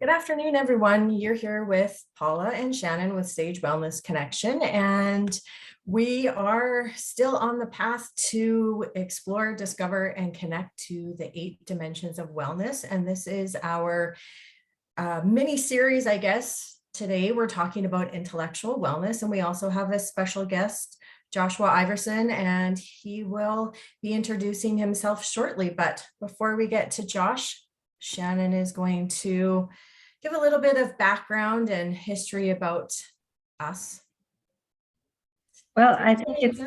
Good afternoon, everyone. You're here with Paula and Shannon with Sage Wellness Connection, and we are still on the path to explore, discover, and connect to the 8 dimensions of wellness. And this is our mini series, I guess. Today, we're talking about intellectual wellness, and we also have a special guest, Joshua Iverson, and he will be introducing himself shortly. But before we get to Josh, Shannon is going to give a little bit of background and history about us. Well, I think it's,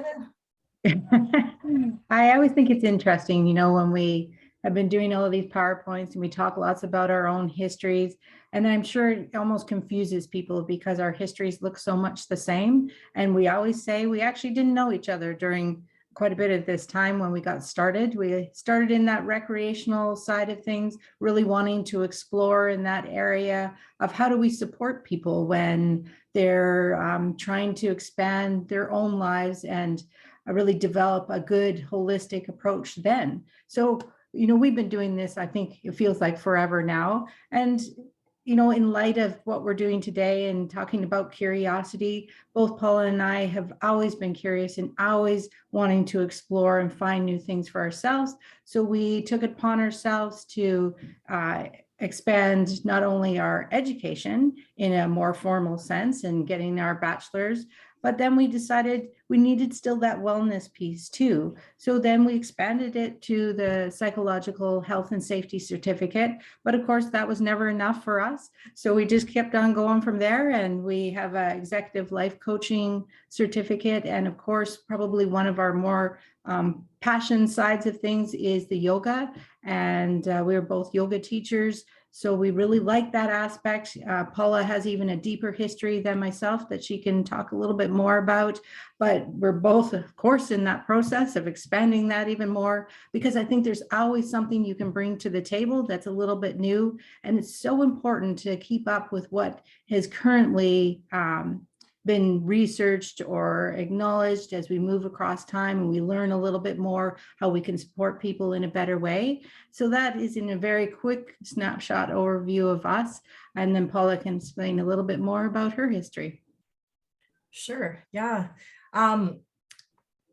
I always think it's interesting, when we have been doing all of these PowerPoints and we talk lots about our own histories. And I'm sure it almost confuses people because our histories look so much the same. And we always say we actually didn't know each other during quite a bit of this time when we got started. We started in that recreational side of things, really wanting to explore in that area of how do we support people when they're trying to expand their own lives and really develop a good holistic approach then. So, we've been doing this, I think it feels like forever now. And in light of what we're doing today and talking about curiosity, both Paula and I have always been curious and always wanting to explore and find new things for ourselves. So we took it upon ourselves to expand not only our education in a more formal sense and getting our bachelor's, but then we decided we needed still that wellness piece too. So then we expanded it to the psychological health and safety certificate. But of course, that was never enough for us. So we just kept on going from there. And we have an executive life coaching certificate. And of course, probably one of our more passion sides of things is the yoga. And we're both yoga teachers. So we really like that aspect. Paula has even a deeper history than myself that she can talk a little bit more about. But we're both, of course, in that process of expanding that even more, because I think there's always something you can bring to the table that's a little bit new. And it's so important to keep up with what has currently been researched or acknowledged as we move across time and we learn a little bit more how we can support people in a better way. So that is in a very quick snapshot overview of us. And then Paula can explain a little bit more about her history. Sure, yeah.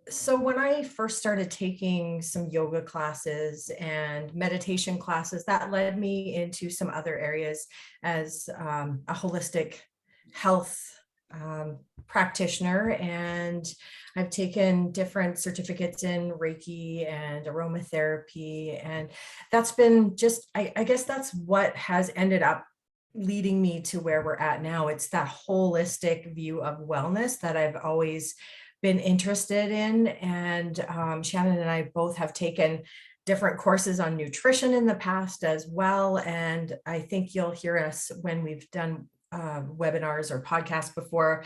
So when I first started taking some yoga classes and meditation classes, that led me into some other areas as a holistic health practitioner, and I've taken different certificates in Reiki and aromatherapy, and that's been just, I guess that's what has ended up leading me to where we're at now. It's that holistic view of wellness that I've always been interested in, and Shannon and I both have taken different courses on nutrition in the past as well, and I think you'll hear us when we've done webinars or podcasts before,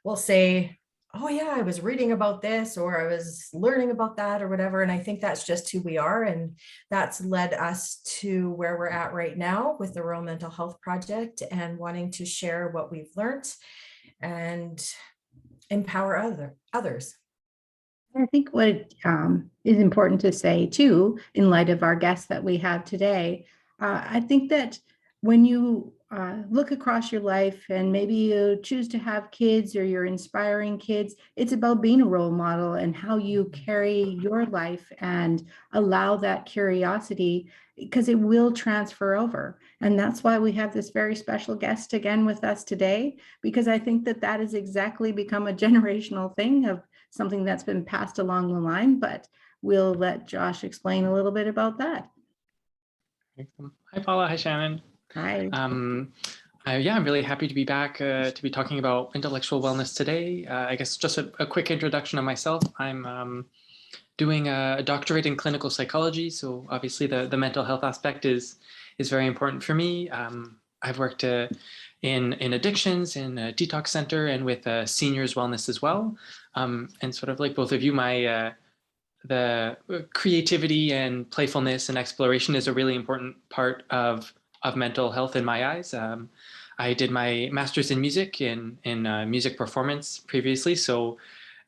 we'll say, oh yeah, I was reading about this, or I was learning about that, or whatever. And I think that's just who we are. And that's led us to where we're at right now with the Rural Mental Health Project and wanting to share what we've learned and empower others. I think what is important to say too, in light of our guests that we have today, I think that when you look across your life and maybe you choose to have kids or you're inspiring kids, it's about being a role model and how you carry your life and allow that curiosity, because it will transfer over. And that's why we have this very special guest again with us today, because I think that that has exactly become a generational thing of something that's been passed along the line. But we'll let Josh explain a little bit about that. Hi, Paula. Hi, Shannon. Hi. Yeah, I'm really happy to be back to be talking about intellectual wellness today. I guess just a quick introduction of myself. I'm doing a doctorate in clinical psychology, so obviously the mental health aspect is very important for me. I've worked in addictions, in a detox center, and with seniors wellness as well. And sort of like both of you, the creativity and playfulness and exploration is a really important part of mental health in my eyes. I did my master's in music in music performance previously. So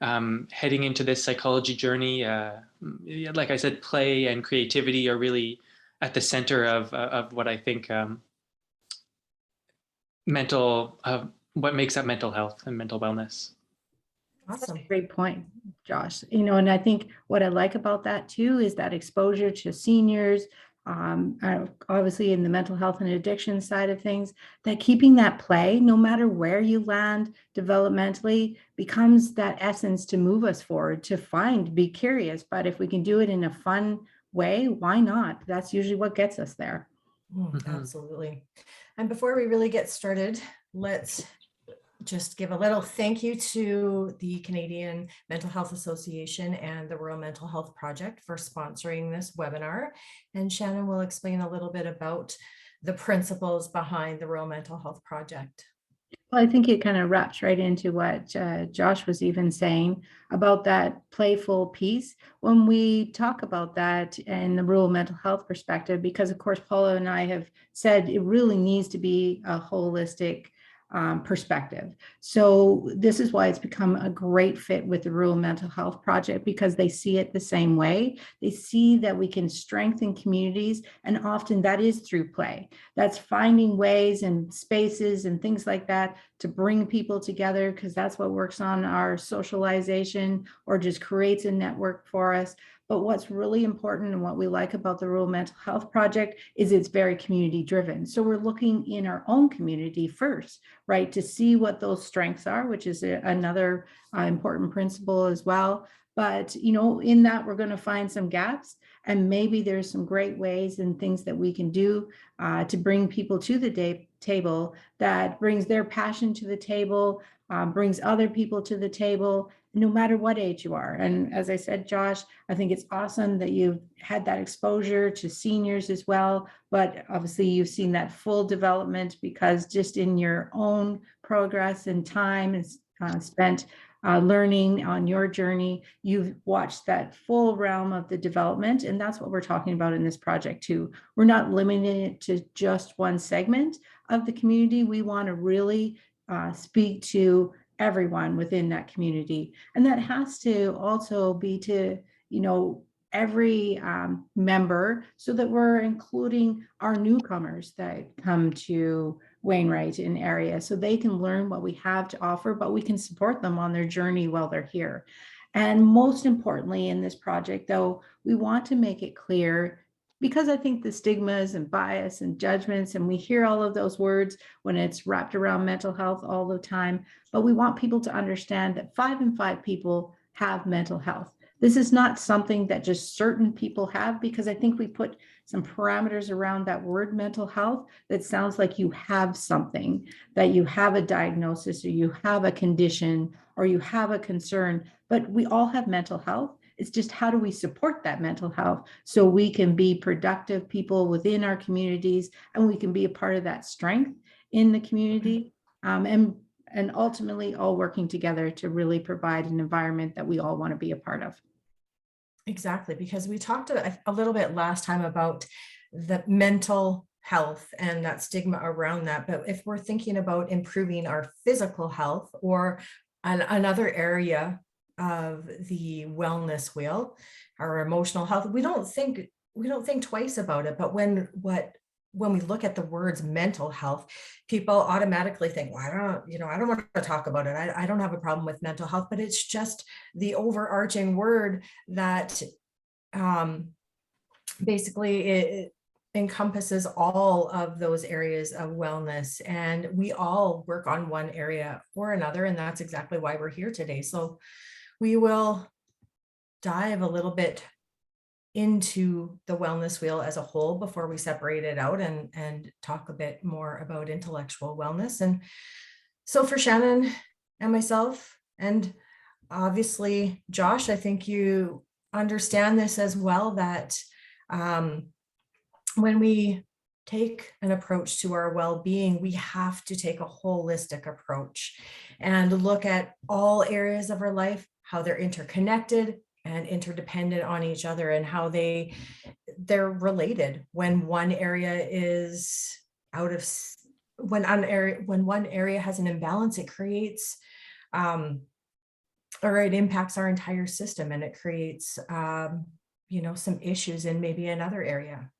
heading into this psychology journey, like I said, play and creativity are really at the center of what I think what makes up mental health and mental wellness. Awesome. Great point, Josh. And I think what I like about that too is that exposure to seniors, obviously in the mental health and addiction side of things, that keeping that play, no matter where you land developmentally, becomes that essence to move us forward, to be curious. But if we can do it in a fun way, why not? That's usually what gets us there. Absolutely. And before we really get started, let's just give a little thank you to the Canadian Mental Health Association and the Rural Mental Health Project for sponsoring this webinar. And Shannon will explain a little bit about the principles behind the Rural Mental Health Project. Well, I think it kind of wraps right into what Josh was even saying about that playful piece when we talk about that in the rural mental health perspective, because of course, Paula and I have said it really needs to be a holistic perspective. So this is why it's become a great fit with the Rural Mental Health Project, because they see it the same way. They see that we can strengthen communities, and often that is through play. That's finding ways and spaces and things like that to bring people together, because that's what works on our socialization or just creates a network for us. But what's really important and what we like about the Rural Mental Health Project is it's very community driven. So we're looking in our own community first, right, to see what those strengths are, which is another important principle as well. But, in that, we're going to find some gaps, and maybe there's some great ways and things that we can do to bring people to the table that brings their passion to the table, brings other people to the table, no matter what age you are. And as I said, Josh, I think it's awesome that you've had that exposure to seniors as well, but obviously you've seen that full development, because just in your own progress and time is spent learning on your journey, you've watched that full realm of the development. And that's what we're talking about in this project too. We're not limiting it to just one segment of the community. We want to really speak to everyone within that community. And that has to also be to, every member, so that we're including our newcomers that come to Wainwright in area, so they can learn what we have to offer, but we can support them on their journey while they're here. And most importantly in this project, though, we want to make it clear, because I think the stigmas and bias and judgments, and we hear all of those words when it's wrapped around mental health all the time, but we want people to understand that 5 in 5 people have mental health. This is not something that just certain people have, because I think we put some parameters around that word mental health that sounds like you have something, that you have a diagnosis, or you have a condition, or you have a concern, but we all have mental health. It's just, how do we support that mental health so we can be productive people within our communities, and we can be a part of that strength in the community, and ultimately all working together to really provide an environment that we all want to be a part of. Exactly, because we talked a little bit last time about the mental health and that stigma around that. But if we're thinking about improving our physical health, or another area of the wellness wheel, our emotional health, we don't think twice about it. But when we look at the words mental health, people automatically think, well, I don't want to talk about it. I don't have a problem with mental health, but it's just the overarching word that basically it encompasses all of those areas of wellness, and we all work on one area or another. And that's exactly why we're here today. So we will dive a little bit into the wellness wheel as a whole before we separate it out and talk a bit more about intellectual wellness. And so for Shannon and myself, and obviously Josh, I think you understand this as well, that when we take an approach to our well-being, we have to take a holistic approach and look at all areas of our life, how they're interconnected and interdependent on each other, and how they're related. When one area is when one area has an imbalance, it creates or it impacts our entire system, and it creates some issues in maybe another area.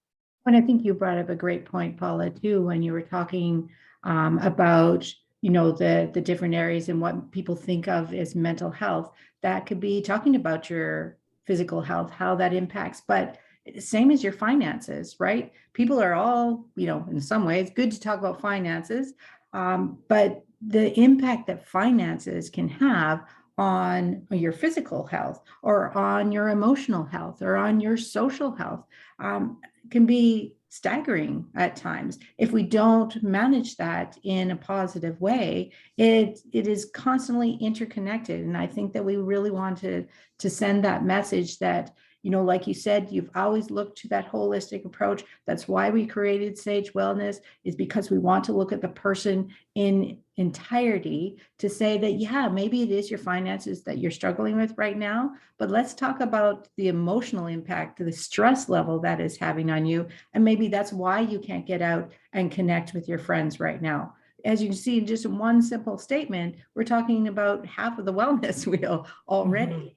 And I think you brought up a great point, Paula, too, when you were talking about, the different areas and what people think of as mental health. That could be talking about your physical health, how that impacts, but same as your finances, right? People are all, in some ways, good to talk about finances, but the impact that finances can have on your physical health or on your emotional health or on your social health can be staggering at times. If we don't manage that in a positive way, it is constantly interconnected. And I think that we really wanted to send that message that, like you said, you've always looked to that holistic approach. That's why we created Sage Wellness, is because we want to look at the person in entirety to say that, yeah, maybe it is your finances that you're struggling with right now, but let's talk about the emotional impact, the stress level that is having on you. And maybe that's why you can't get out and connect with your friends right now. As you can see, just in one simple statement, we're talking about half of the wellness wheel already.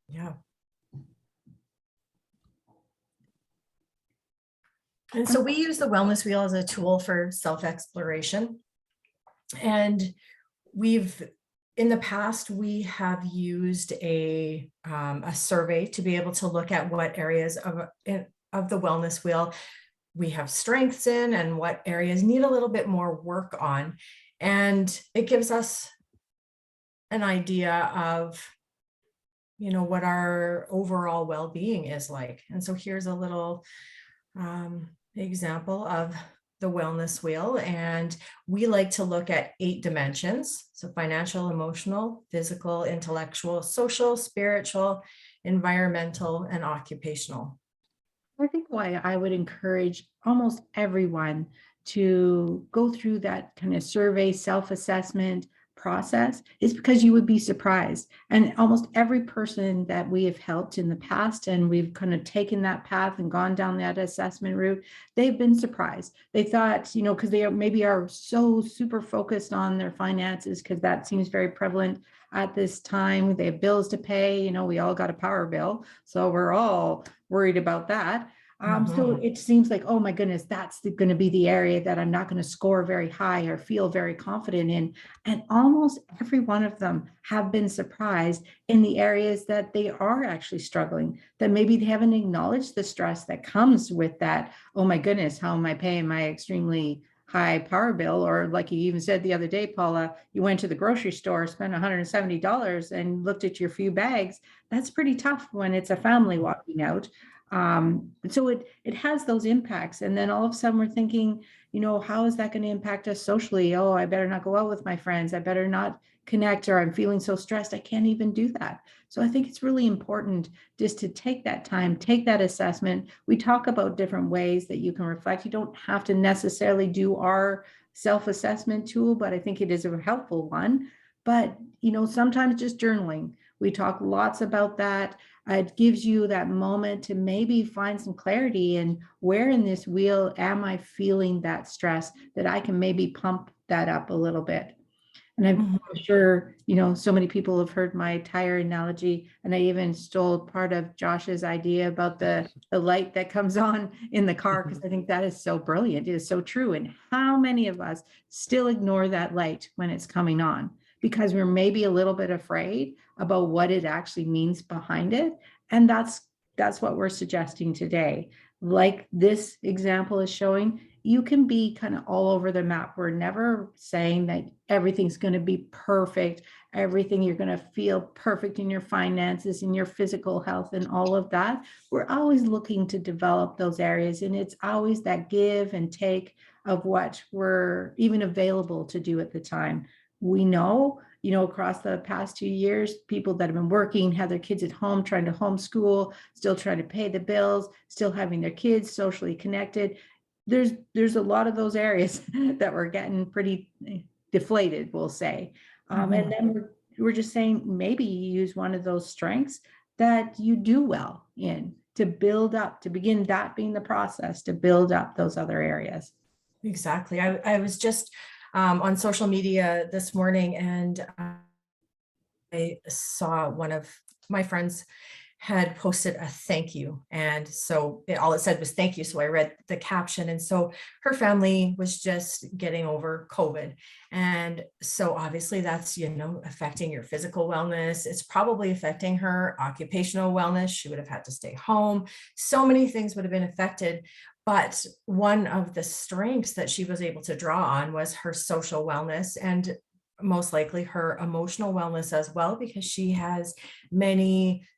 Yeah. And so we use the wellness wheel as a tool for self-exploration. And in the past, we have used a survey to be able to look at what areas of the wellness wheel we have strengths in and what areas need a little bit more work on. And it gives us an idea of, what our overall well-being is like. And so here's a little example of the wellness wheel, and we like to look at 8 dimensions: so financial, emotional, physical, intellectual, social, spiritual, environmental, and occupational. I think why I would encourage almost everyone to go through that kind of survey self-assessment process is because you would be surprised. And almost every person that we have helped in the past, and we've kind of taken that path and gone down that assessment route, they've been surprised. They thought, because they maybe are so super focused on their finances, because that seems very prevalent at this time. They have bills to pay. We all got a power bill, so we're all worried about that. So it seems like, oh my goodness, that's going to be the area that I'm not going to score very high or feel very confident in. And almost every one of them have been surprised in the areas that they are actually struggling, that maybe they haven't acknowledged the stress that comes with that. Oh my goodness, how am I paying my extremely high power bill? Or like you even said the other day, Paula, you went to the grocery store, spent $170 and looked at your few bags. That's pretty tough when it's a family walking out. So it has those impacts. And then all of a sudden we're thinking, how is that going to impact us socially? Oh, I better not go out with my friends. I better not connect, or I'm feeling so stressed, I can't even do that. So I think it's really important just to take that time, take that assessment. We talk about different ways that you can reflect. You don't have to necessarily do our self-assessment tool, but I think it is a helpful one. But, sometimes just journaling. We talk lots about that. It gives you that moment to maybe find some clarity in where in this wheel am I feeling that stress, that I can maybe pump that up a little bit. And I'm sure, so many people have heard my tire analogy, and I even stole part of Josh's idea about the light that comes on in the car, because I think that is so brilliant. It is so true. And how many of us still ignore that light when it's coming on, because we're maybe a little bit afraid about what it actually means behind it. And that's what we're suggesting today. Like this example is showing, you can be kind of all over the map. We're never saying that everything's going to be perfect, everything you're going to feel perfect in your finances, in your physical health, and all of that. We're always looking to develop those areas, and it's always that give and take of what we're even available to do at the time. We know, across the past 2 years, people that have been working, have their kids at home, trying to homeschool, still trying to pay the bills, still having their kids socially connected. There's a lot of those areas that we're getting pretty deflated, we'll say. And then we're just saying, maybe you use one of those strengths that you do well in to build up, to begin that being the process to build up those other areas. Exactly. I was just on social media this morning, and I saw one of my friends had posted a thank you. And so all it said was thank you. So I read the caption. And so her family was just getting over COVID. And so obviously that's, affecting your physical wellness. It's probably affecting her occupational wellness. She would have had to stay home. So many things would have been affected. But one of the strengths that she was able to draw on was her social wellness, and most likely her emotional wellness as well, because she has many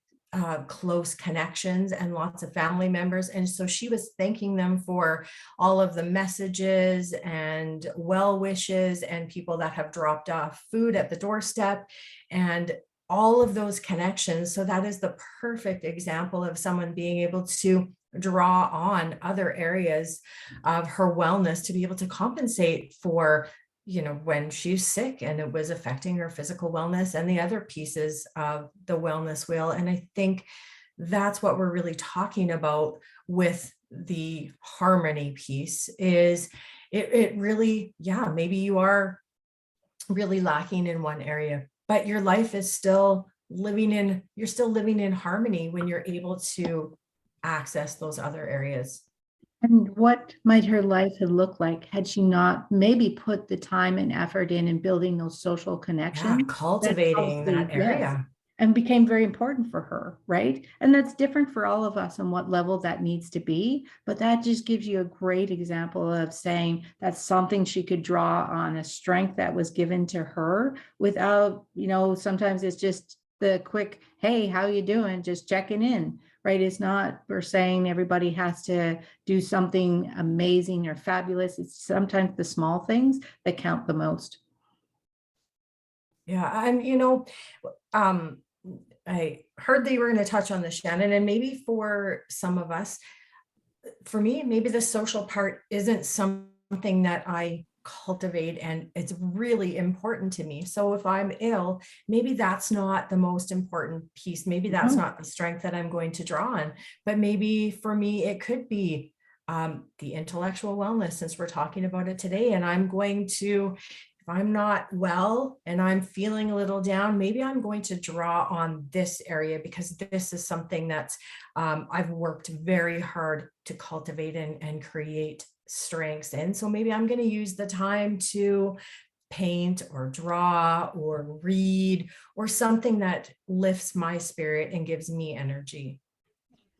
close connections and lots of family members. And so she was thanking them for all of the messages and well wishes and people that have dropped off food at the doorstep and all of those connections. So that is the perfect example of someone being able to draw on other areas of her wellness to be able to compensate for when she's sick and it was affecting her physical wellness and the other pieces of the wellness wheel. And I think that's what we're really talking about with the harmony piece is it really, maybe you are really lacking in one area, but your life is still you're still living in harmony when you're able to access those other areas. And what might her life have looked like had she not maybe put the time and effort in building those social connections? Cultivating that Yes, area. and became very important for her, right? And that's different for all of us on what level that needs to be. But that just gives you a great example of saying that's something she could draw on, a strength that was given to her without, sometimes it's just the quick, hey, how you doing? Just checking in, right? It's not, we're saying everybody has to do something amazing or fabulous. It's sometimes the small things that count the most. Yeah. And, I heard that you were going to touch on this, Shannon, and maybe for some of us, for me, maybe the social part isn't something that I cultivate and it's really important to me. So if I'm ill, maybe that's not the most important piece. Maybe that's not the strength that I'm going to draw on, but maybe for me, it could be the intellectual wellness, since we're talking about it today. And I'm going to, if I'm not well and I'm feeling a little down, maybe I'm going to draw on this area because this is something that's I've worked very hard to cultivate and create strengths in. So maybe I'm going to use the time to paint or draw or read or something that lifts my spirit and gives me energy.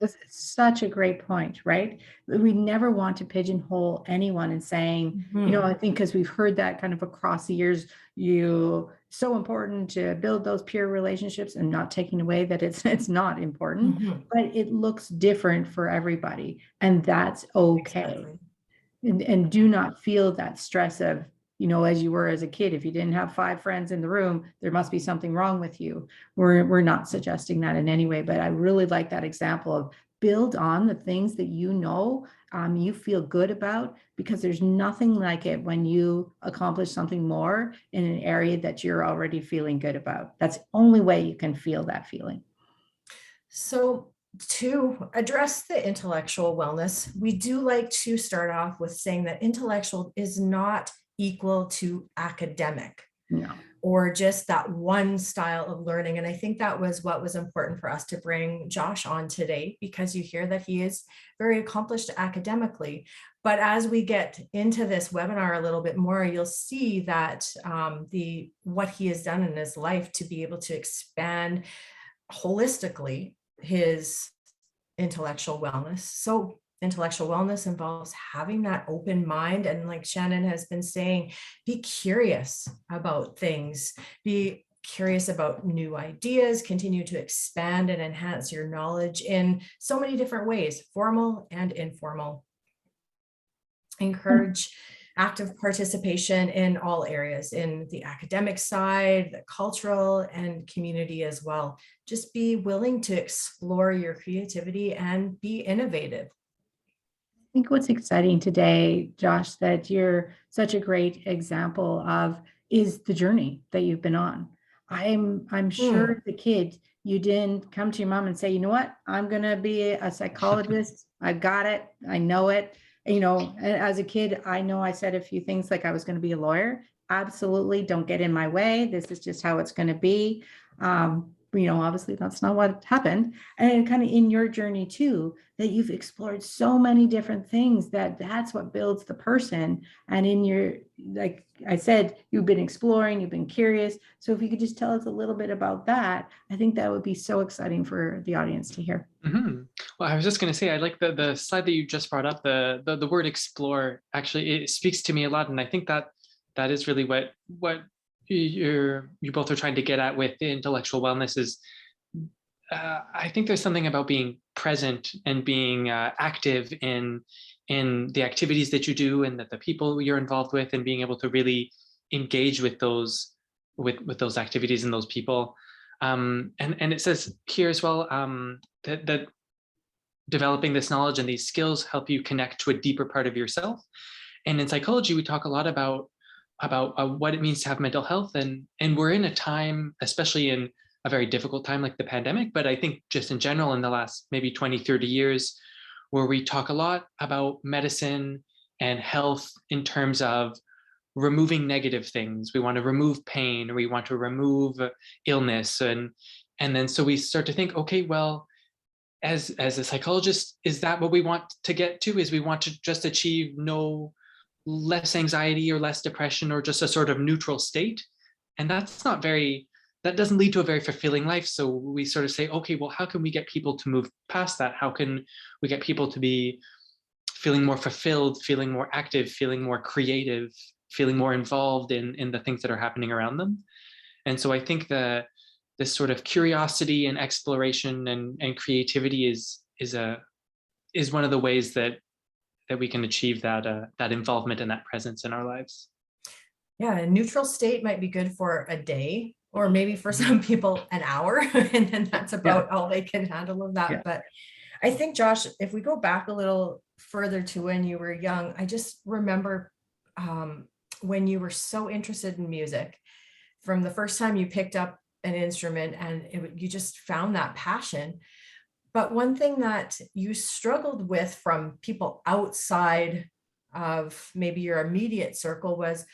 This is such a great point, right? We never want to pigeonhole anyone and saying, I think because we've heard that kind of across the years, so important to build those peer relationships, and not taking away that it's not important, but it looks different for everybody, and that's okay. Exactly. And do not feel that stress of, as you were as a kid, if you didn't have 5 friends in the room, there must be something wrong with you. We're not suggesting that in any way, but I really like that example of build on the things that you feel good about, because there's nothing like it when you accomplish something more in an area that you're already feeling good about. That's the only way you can feel that feeling. So to address the intellectual wellness, we do like to start off with saying that intellectual is not equal to academic. No. Or just that one style of learning. And I think that was what was important for us to bring Josh on today, because you hear that he is very accomplished academically. But as we get into this webinar a little bit more, you'll see that what he has done in his life to be able to expand holistically his intellectual wellness. So intellectual wellness involves having that open mind. And like Shannon has been saying, be curious about things, be curious about new ideas, continue to expand and enhance your knowledge in so many different ways, formal and informal. Encourage active participation in all areas, in the academic side, the cultural, and community as well. Just be willing to explore your creativity and be innovative. I think what's exciting today, Josh, that you're such a great example of is the journey that you've been on. I'm sure as a kid, you didn't come to your mom and say, you know what, I'm going to be a psychologist. I've got it. I know it. As a kid, I know I said a few things like I was going to be a lawyer. Absolutely. Don't get in my way. This is just how it's going to be. But obviously that's not what happened. And kind of in your journey too, that you've explored so many different things, that's what builds the person. And in your, like I said, you've been exploring, you've been curious. So if you could just tell us a little bit about that, I think that would be so exciting for the audience to hear. Well, I was just going to say, I like the slide that you just brought up, the word explore. Actually, it speaks to me a lot. And I think that is really what you both are trying to get at with the intellectual wellness is, I think there's something about being present and being active in the activities that you do and that the people you're involved with, and being able to really engage with those those activities and those people. And it says here as well that developing this knowledge and these skills help you connect to a deeper part of yourself. And in psychology, we talk a lot about what it means to have mental health, and we're in a time, especially in a very difficult time like the pandemic, but I think just in general in the last maybe 20, 30 years, where we talk a lot about medicine and health in terms of removing negative things. We want to remove pain, or we want to remove illness, and then so we start to think, okay, well, as a psychologist, is that what we want to get to? Is we want to just achieve less anxiety or less depression, or just a sort of neutral state? And that doesn't lead to a very fulfilling life. So we sort of say, okay, well, how can we get people to move past that? How can we get people to be feeling more fulfilled, feeling more active, feeling more creative, feeling more involved in the things that are happening around them? And so I think that this sort of curiosity and exploration and creativity is one of the ways that we can achieve that involvement and that presence in our lives. Yeah, a neutral state might be good for a day, or maybe for some people an hour, and then that's about all they can handle of that. But I think, Josh, if we go back a little further to when you were young, I just remember when you were so interested in music, from the first time you picked up an instrument, and you just found that passion. But one thing that you struggled with from people outside of maybe your immediate circle was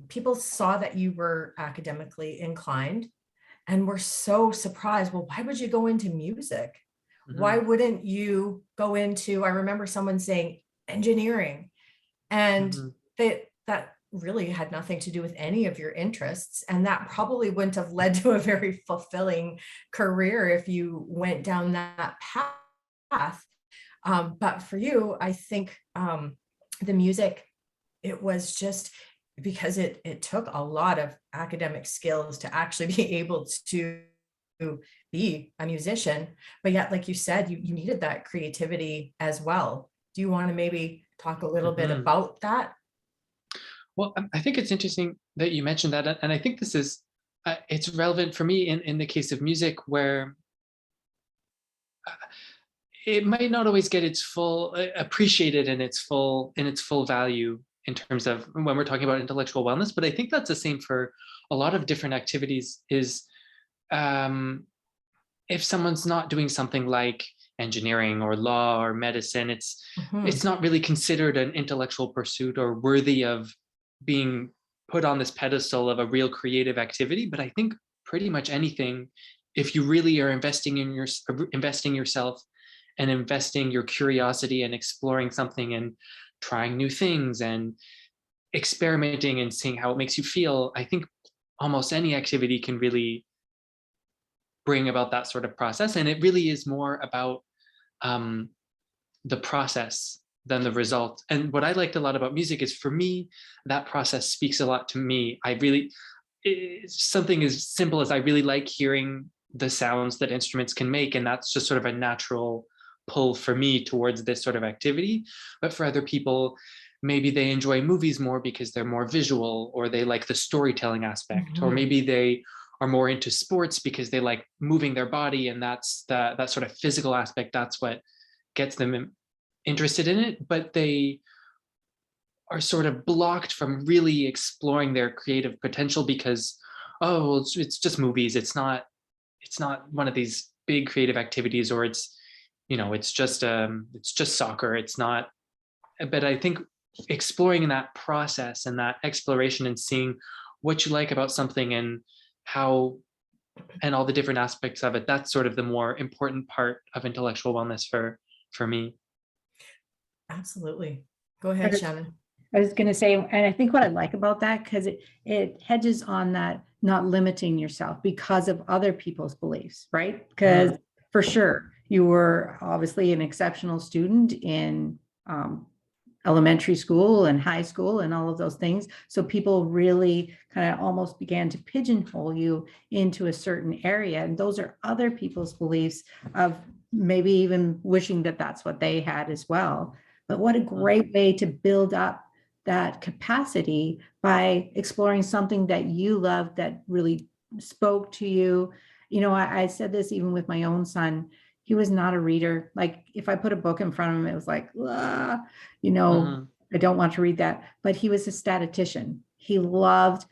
people saw that you were academically inclined and were so surprised. Well, why would you go into music? Why wouldn't you go into, I remember someone saying engineering, and that really had nothing to do with any of your interests. And that probably wouldn't have led to a very fulfilling career if you went down that path. But for you, I think the music, it was just because it took a lot of academic skills to actually be able to be a musician. But yet, like you said, you needed that creativity as well. Do you want to maybe talk a little bit about that? Well, I think it's interesting that you mentioned that, and I think this is it's relevant for me in the case of music, where it might not always get its full appreciated in its full value in terms of when we're talking about intellectual wellness. But I think that's the same for a lot of different activities. Is if someone's not doing something like engineering or law or medicine, it's not really considered an intellectual pursuit or worthy of being put on this pedestal of a real creative activity. But I think pretty much anything, if you really are investing yourself and investing your curiosity and exploring something and trying new things and experimenting and seeing how it makes you feel, I think almost any activity can really bring about that sort of process. And it really is more about the process than the result. And what I liked a lot about music is, for me, that process speaks a lot to me. Something as simple as I really like hearing the sounds that instruments can make. And that's just sort of a natural pull for me towards this sort of activity. But for other people, maybe they enjoy movies more because they're more visual, or they like the storytelling aspect, or maybe they are more into sports because they like moving their body, and that's that sort of physical aspect. That's what gets them interested in it. But they are sort of blocked from really exploring their creative potential because, oh, well, it's just movies. It's not one of these big creative activities, or it's just soccer. It's not. But I think exploring that process and that exploration and seeing what you like about something and how and all the different aspects of it. That's sort of the more important part of intellectual wellness for me. Absolutely. Go ahead, Shannon. I was going to say, and I think what I like about that, because it hedges on that not limiting yourself because of other people's beliefs, right? Because for sure, you were obviously an exceptional student in elementary school and high school and all of those things. So people really kind of almost began to pigeonhole you into a certain area. And those are other people's beliefs of maybe even wishing that that's what they had as well. But what a great way to build up that capacity by exploring something that you love that really spoke to you. You know, I said this even with my own son. He was not a reader. Like if I put a book in front of him, it was like, you know, I don't want to read that. But he was a statistician. He loved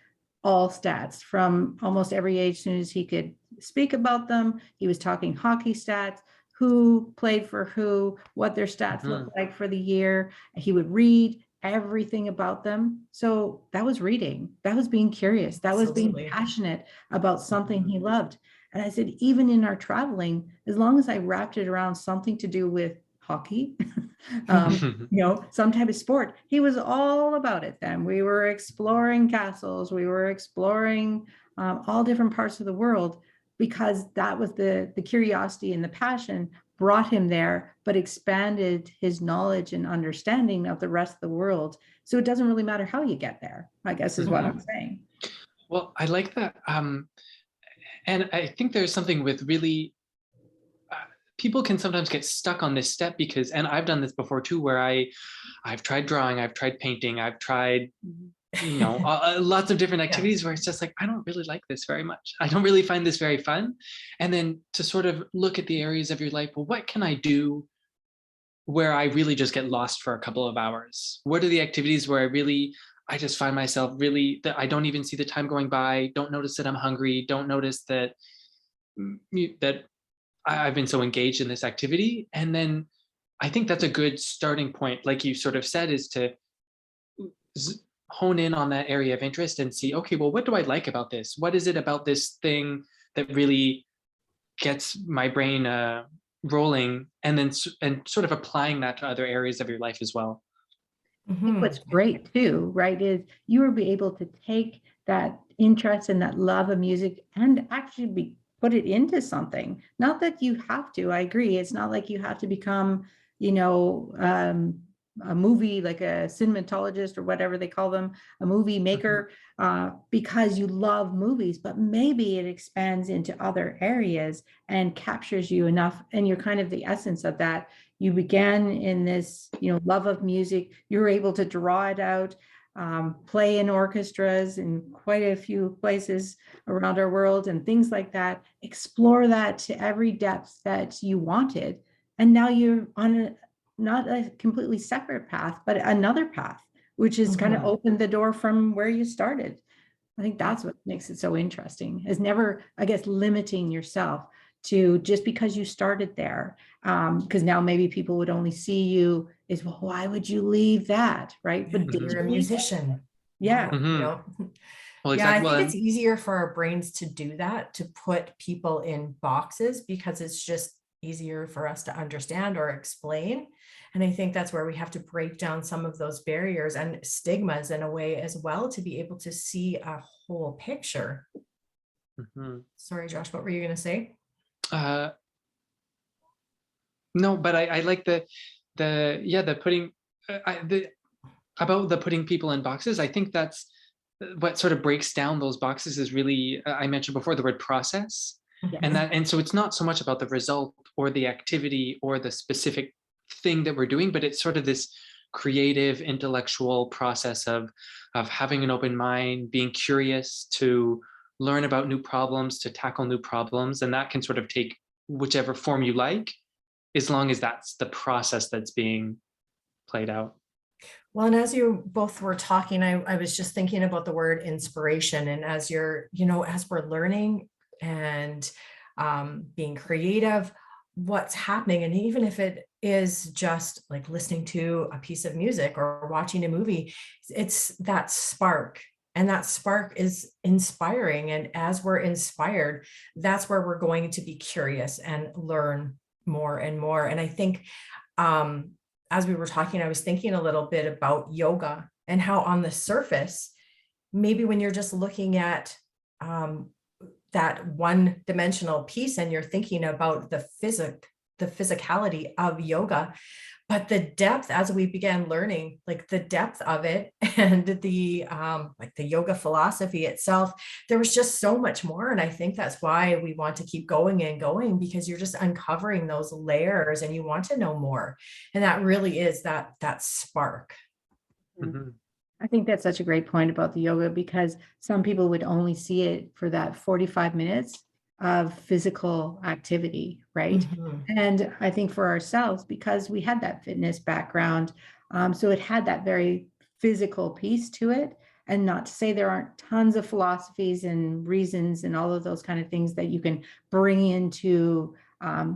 all stats from almost every age. As soon as he could speak about them, he was talking hockey stats, who played for who, what their stats looked like for the year. He would read everything about them. So that was reading. That was being curious. That was being passionate about something he loved. And I said, even in our traveling, as long as I wrapped it around something to do with hockey, you know, some type of sport, he was all about it then. We were exploring castles. We were exploring all different parts of the world, because that was the curiosity and the passion brought him there, but expanded his knowledge and understanding of the rest of the world. So it doesn't really matter how you get there, I guess is what I'm saying. Well, I like that. And I think there's something with really, people can sometimes get stuck on this step because, and I've done this before too, where I've tried drawing, I've tried painting, I've tried, you know, lots of different activities where it's just like, I don't really like this very much. I don't really find this very fun. And then to sort of look at the areas of your life, well, what can I do where I really just get lost for a couple of hours? What are the activities where I just find myself really, that I don't even see the time going by, don't notice that I'm hungry, don't notice that I've been so engaged in this activity. And then I think that's a good starting point, like you sort of said, is to hone in on that area of interest and see, okay, well, what do I like about this? What is it about this thing that really gets my brain rolling? And then sort of applying that to other areas of your life as well. I think what's great too, right, is you will be able to take that interest and that love of music and actually put it into something. Not that you have to, I agree. It's not like you have to become, you know, a movie, like a cinematologist or whatever they call them, a movie maker, because you love movies, but maybe it expands into other areas and captures you enough. And you're kind of the essence of that. You began in this, you know, love of music. You were able to draw it out, play in orchestras in quite a few places around our world and things like that. Explore that to every depth that you wanted. And now you're on not a completely separate path, but another path, which is kind of opened the door from where you started. I think that's what makes it so interesting, is never, I guess, limiting yourself to just because you started there. Because now maybe people would only see you as, well, why would you leave that? Right. But you're a musician. Yeah. You know? Well, exactly. Yeah, I think it's easier for our brains to do that, to put people in boxes, because it's just easier for us to understand or explain. And I think that's where we have to break down some of those barriers and stigmas in a way as well, to be able to see a whole picture. Sorry, Josh, what were you going to say? No, but I like the putting about the putting people in boxes. I think that's what sort of breaks down those boxes is really, I mentioned before, the word process. And so it's not so much about the result or the activity or the specific thing that we're doing, but it's sort of this creative, intellectual process of having an open mind, being curious to learn about new problems, to tackle new problems. And that can sort of take whichever form you like, as long as that's the process that's being played out. Well, and as you both were talking, I was just thinking about the word inspiration. And as you're, you know, as we're learning and being creative, what's happening, and even if it is just like listening to a piece of music or watching a movie, it's that spark And that spark is inspiring. And as we're inspired, that's where we're going to be curious and learn more and more. And I think as we were talking, I was thinking a little bit about yoga and how on the surface, maybe when you're just looking at that one dimensional piece and you're thinking about the physicality of yoga, but the depth, as we began learning, like the depth of it and the like the yoga philosophy itself, there was just so much more. And I think that's why we want to keep going and going, because you're just uncovering those layers and you want to know more. And that really is that spark. Mhm. I think that's such a great point about the yoga, because some people would only see it for that 45 minutes of physical activity, right? Mhm. And I think for ourselves, because we had that fitness background, so it had that very physical piece to it. And not to say there aren't tons of philosophies and reasons and all of those kind of things that you can bring into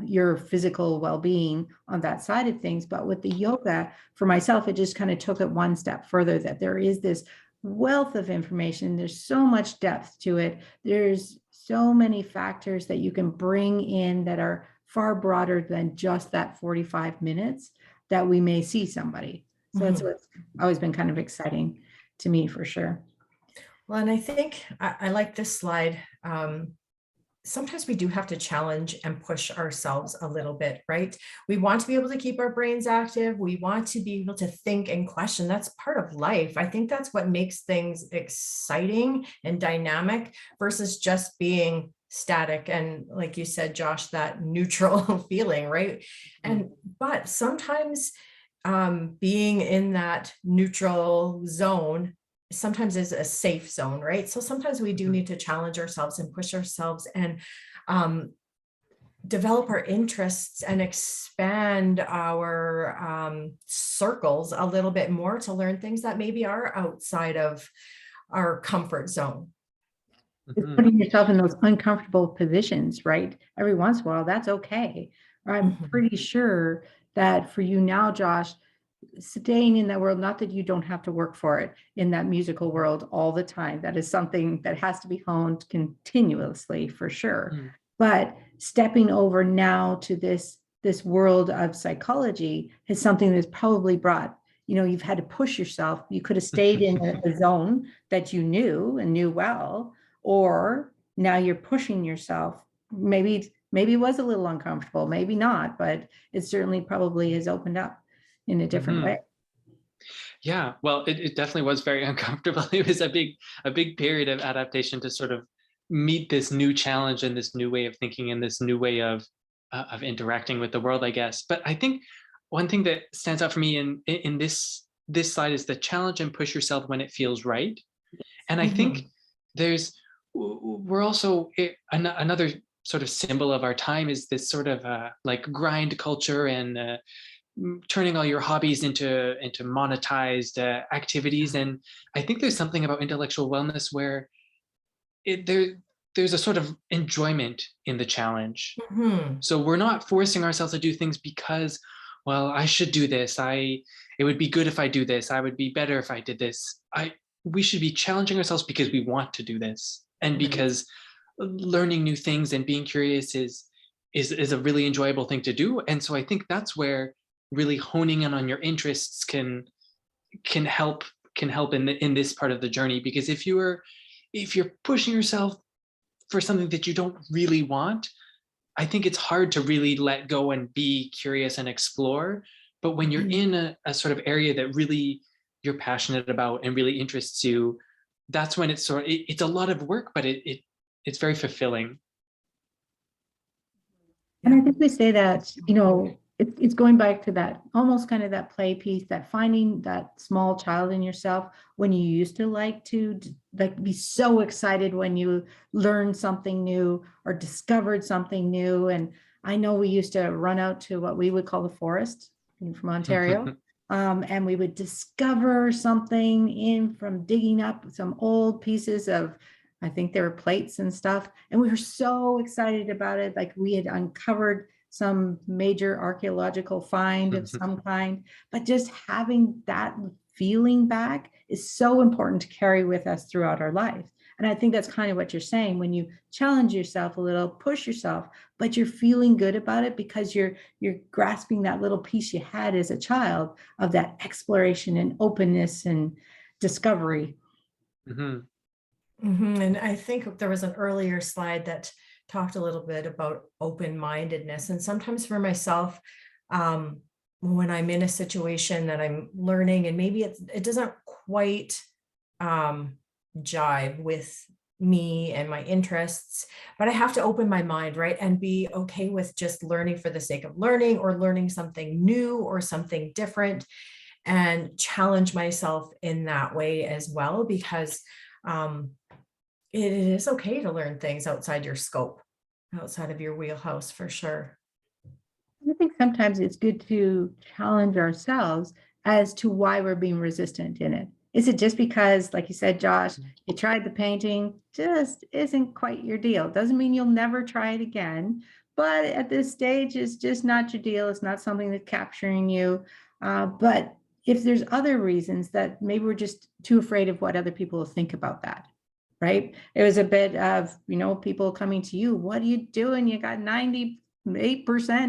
your physical well-being on that side of things. But with the yoga, for myself, it just kind of took it one step further, that there is this wealth of information. There's so much depth to it. There's so many factors that you can bring in that are far broader than just that 45 minutes that we may see somebody. So that's Mhm. what's always been kind of exciting to me, for sure. Well, and I think I like this slide. Sometimes we do have to challenge and push ourselves a little bit, right? We want to be able to keep our brains active. We want to be able to think and question. That's part of life. I think that's what makes things exciting and dynamic versus just being static. And like you said, Josh, that neutral feeling, right? And, but sometimes being in that neutral zone sometimes is a safe zone, right? So sometimes we do need to challenge ourselves and push ourselves and develop our interests and expand our circles a little bit more to learn things that maybe are outside of our comfort zone. It's Mhm. putting yourself in those uncomfortable positions, right? Every once in a while, that's okay. I'm Mhm. pretty sure that for you now, Josh, staying in that world, not that you don't have to work for it in that musical world all the time. That is something that has to be honed continuously, for sure. Mhm. But stepping over now to this world of psychology is something that's probably brought, you've had to push yourself. You could have stayed in a zone that you knew and knew well, or now you're pushing yourself. Maybe it was a little uncomfortable, maybe not, but it certainly probably has opened up in a different way. Mhm. Yeah, well, it definitely was very uncomfortable. It was a big period of adaptation to sort of meet this new challenge and this new way of thinking and this new way of interacting with the world, I guess. But I think one thing that stands out for me in this slide is the challenge and push yourself when it feels right. And I think Mhm. there's we're also another sort of symbol of our time is this sort of like grind culture and turning all your hobbies into monetized activities. And I think there's something about intellectual wellness where there's a sort of enjoyment in the challenge. Mhm. So we're not forcing ourselves to do things because, well, I should do this. It would be good if I do this. I would be better if I did this. We should be challenging ourselves because we want to do this, and Right. because learning new things and being curious is a really enjoyable thing to do. And so I think that's where really honing in on your interests can help in this part of the journey. Because if you're pushing yourself for something that you don't really want, I think it's hard to really let go and be curious and explore. But when you're Mhm. in a sort of area that really you're passionate about and really interests you, that's when it's a lot of work, but it's very fulfilling. And I Yeah. think we say that, it's going back to that almost kind of that play piece, that finding that small child in yourself when you used to like to like be so excited when you learned something new or discovered something new. And I know we used to run out to what we would call the forest, being from Ontario. And we would discover something in from digging up some old pieces of, I think there were plates and stuff. And we were so excited about it. Like we had uncovered some major archaeological find of some kind, but just having that feeling back is so important to carry with us throughout our life. And I think that's kind of what you're saying when you challenge yourself a little, push yourself, but you're feeling good about it because you're grasping that little piece you had as a child of that exploration and openness and discovery. And I think there was an earlier slide that talked a little bit about open-mindedness. And sometimes for myself, when I'm in a situation that I'm learning and maybe it doesn't quite jive with me and my interests, but I have to open my mind, right? And be okay with just learning for the sake of learning, or learning something new or something different, and challenge myself in that way as well, because it is okay to learn things outside your scope, outside of your wheelhouse, for sure. I think sometimes it's good to challenge ourselves as to why we're being resistant in it. Is it just because, like you said, Josh, you tried the painting, just isn't quite your deal? Doesn't mean you'll never try it again, but at this stage, it's just not your deal. It's not something that's capturing you. But if there's other reasons that maybe we're just too afraid of what other people will think about that, right? It was a bit of, people coming to you, what are you doing? You got 98%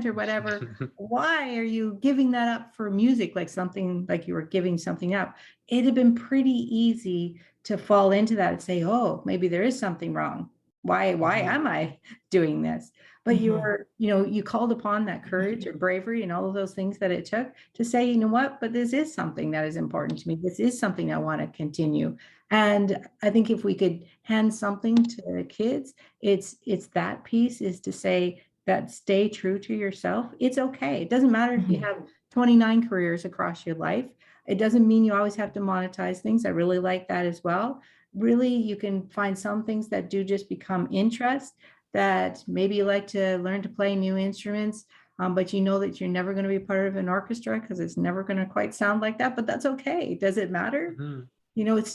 or whatever. Why are you giving that up for music? Like something like you were giving something up. It had been pretty easy to fall into that and say, oh, maybe there is something wrong. Why am I doing this? But you were, you called upon that courage or bravery and all of those things that it took to say, you know what, but this is something that is important to me. This is something I want to continue. And I think if we could hand something to kids, it's that piece, is to say that stay true to yourself. It's okay. It doesn't matter if you have 29 careers across your life. It doesn't mean you always have to monetize things. I really like that as well. Really, you can find some things that do just become interest, that maybe you like to learn to play new instruments, but you know that you're never going to be part of an orchestra because it's never going to quite sound like that, but that's okay. Does it matter? It's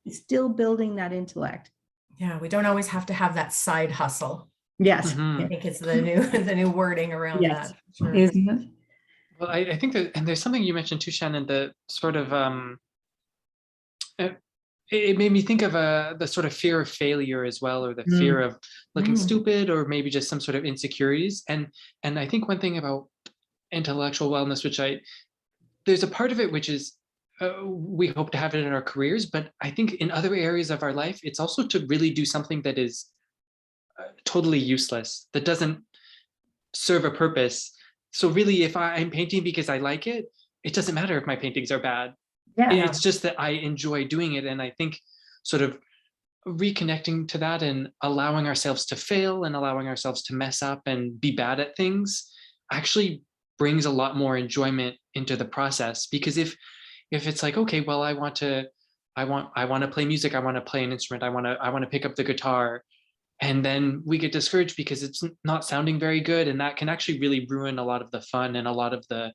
still building that intellect. Yeah, we don't always have to have that side hustle. Yes. I think it's the new wording around that. Sure. Isn't it? Well, I think that, and there's something you mentioned too, Shannon, that sort of it made me think of the sort of fear of failure as well, or the fear of looking stupid, or maybe just some sort of insecurities. And I think one thing about intellectual wellness, which there's a part of it which is we hope to have it in our careers, but I think in other areas of our life, it's also to really do something that is totally useless, that doesn't serve a purpose. So really, if I'm painting because I like it, it doesn't matter if my paintings are bad. It's just that I enjoy doing it. And I think sort of reconnecting to that and allowing ourselves to fail and allowing ourselves to mess up and be bad at things actually brings a lot more enjoyment into the process. Because if it's like, okay, well, I want to play music, I want to play an instrument, I want to pick up the guitar, and then we get discouraged because it's not sounding very good, and that can actually really ruin a lot of the fun and a lot of the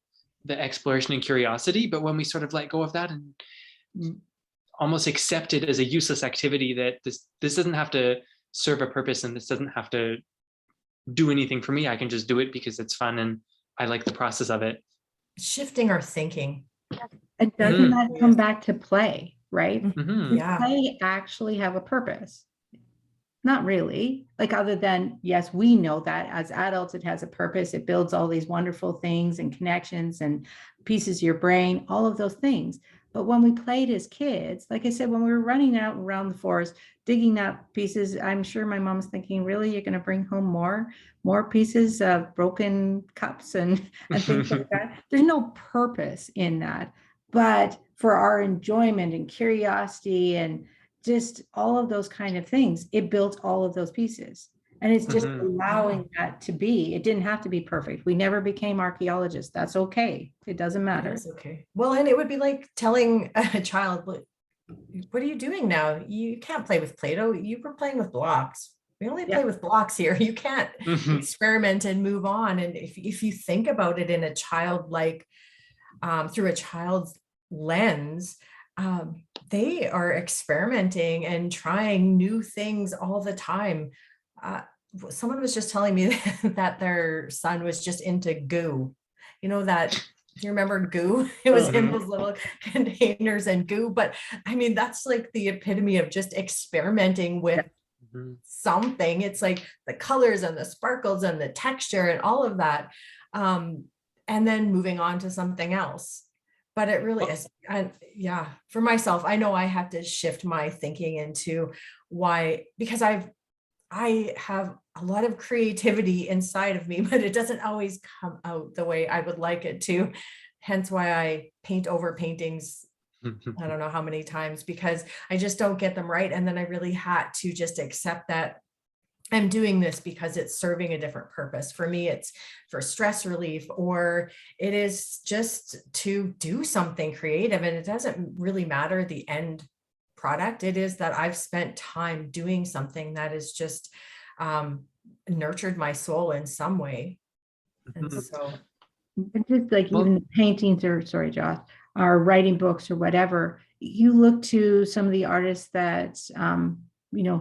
exploration and curiosity. But when we sort of let go of that and almost accept it as a useless activity, that this doesn't have to serve a purpose and this doesn't have to do anything for me, I can just do it because it's fun and I like the process of it. Shifting our thinking. And doesn't that come back to play, right? Does Yeah. play actually have a purpose? Not really. Like, other than, yes, we know that as adults, it has a purpose. It builds all these wonderful things and connections and pieces of your brain, all of those things. But when we played as kids, like I said, when we were running out around the forest, digging up pieces, I'm sure my mom's thinking, really, you're going to bring home more pieces of broken cups and things like that. There's no purpose in that. But for our enjoyment and curiosity and just all of those kind of things, it built all of those pieces. And it's just allowing that to be. It didn't have to be perfect. We never became archaeologists. That's okay. It doesn't matter. It's okay. Well, and it would be like telling a child, what are you doing now? You can't play with Play-Doh. You were playing with blocks. We only play with blocks here. You can't experiment and move on. And if you think about it in a childlike, through a child's lens, they are experimenting and trying new things all the time. someone was just telling me that their son was just into goo. You know that, do you remember goo? It was in Mhm. those little containers and goo. But I mean, that's like the epitome of just experimenting with Mhm. something. It's like the colors and the sparkles and the texture and all of that. And then moving on to something else. But it really is, yeah, for myself, I know I have to shift my thinking into why, because I have a lot of creativity inside of me, but it doesn't always come out the way I would like it to. Hence why I paint over paintings, I don't know how many times, because I just don't get them right. And then I really had to just accept that I'm doing this because it's serving a different purpose. For me, it's for stress relief, or it is just to do something creative. And it doesn't really matter the end product. It is that I've spent time doing something that is just um, nurtured my soul in some way. And Mhm. so, And just like Well, even paintings or, sorry, Josh, or writing books or whatever, you look to some of the artists that,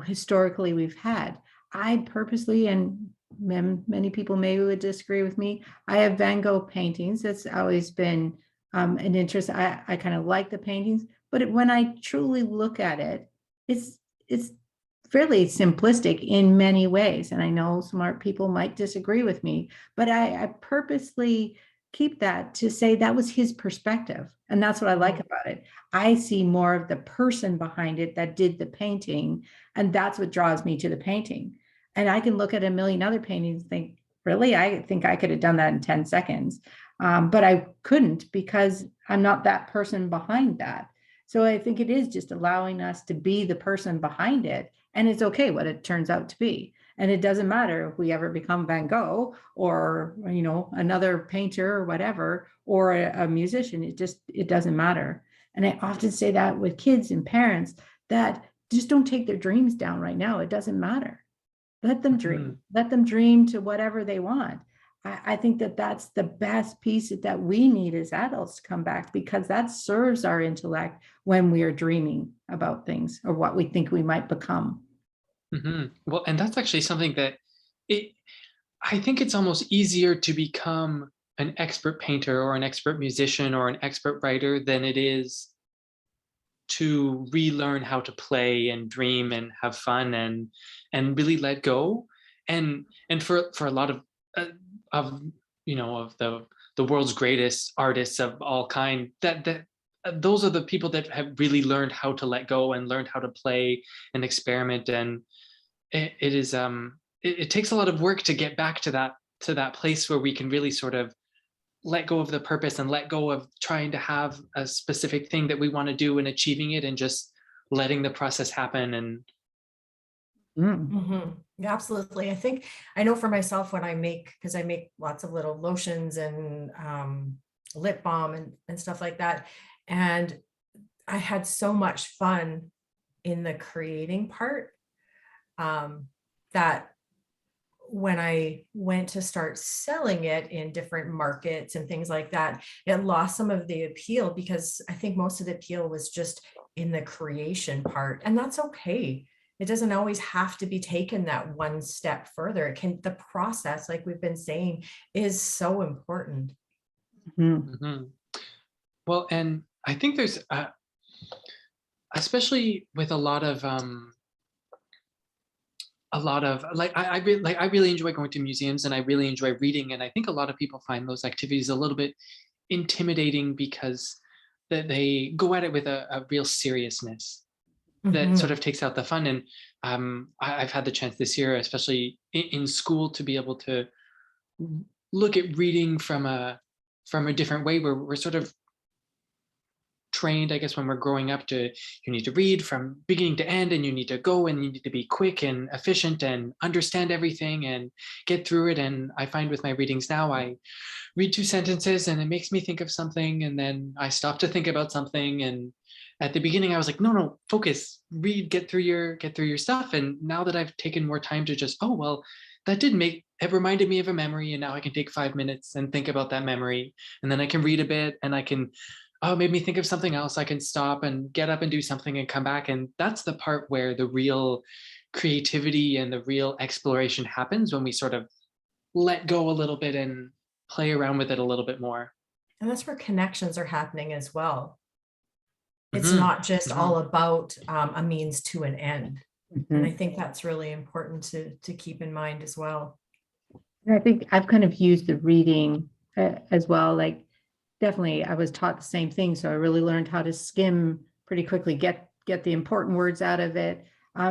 historically we've had. I purposely, and many people maybe would disagree with me, I have Van Gogh paintings. That's always been an interest. I kind of like the paintings, but when I truly look at it, it's fairly simplistic in many ways. And I know smart people might disagree with me, but I purposely keep that to say that was his perspective. And that's what I like about it. I see more of the person behind it that did the painting. And that's what draws me to the painting. And I can look at a million other paintings and think, really, I think I could have done that in 10 seconds. But I couldn't because I'm not that person behind that. So I think it is just allowing us to be the person behind it. And it's okay what it turns out to be. And it doesn't matter if we ever become Van Gogh or, another painter or whatever, or a musician. It doesn't matter. And I often say that with kids and parents, that just don't take their dreams down right now. It doesn't matter. Let them dream. mhm. Let them dream to whatever they want. I think that that's the best piece that we need as adults to come back, because that serves our intellect when we are dreaming about things or what we think we might become. Well, and that's actually something that it, I think it's almost easier to become an expert painter or an expert musician or an expert writer than it is to relearn how to play and dream and have fun and really let go. And for a lot of of the world's greatest artists of all kind, that those are the people that have really learned how to let go and learned how to play and experiment. And it is it takes a lot of work to get back to that place where we can really sort of let go of the purpose and let go of trying to have a specific thing that we want to do and achieving it, and just letting the process happen. And Mm. yeah, absolutely. I think I know for myself when I make, because I make lots of little lotions and lip balm and stuff like that. And I had so much fun in the creating part that when I went to start selling it in different markets and things like that, it lost some of the appeal, because I think most of the appeal was just in the creation part. And that's okay. It doesn't always have to be taken that one step further. The process, like we've been saying, is so important. Mm. mhm. Well, and I think there's especially with a lot of like I really enjoy going to museums and I really enjoy reading, and I think a lot of people find those activities a little bit intimidating because that they go at it with a real seriousness that sort Mhm. of takes out the fun. And I've had the chance this year, especially in school, to be able to look at reading from a different way, where we're sort of trained, I guess, when we're growing up, to you need to read from beginning to end, and you need to go and you need to be quick and efficient and understand everything and get through it. And I find with my readings now, I read two sentences and it makes me think of something, and then I stop to think about something. And at the beginning I was like, no, focus, read, get through your stuff. And now that I've taken more time to just, oh well, that did make it reminded me of a memory, and now I can take 5 minutes and think about that memory, and then I can read a bit, and I can, oh, it made me think of something else, I can stop and get up and do something and come back. And that's the part where the real creativity and the real exploration happens when we sort of let go a little bit and play around with it a little bit more. And that's where connections are happening as well. It's Mhm, not just mhm. all about a means to an end. And I Mhm. think that's really important to keep in mind as well. And I think I've kind of used the reading as well. Like, definitely, I was taught the same thing, so I really learned how to skim pretty quickly, get the important words out of it.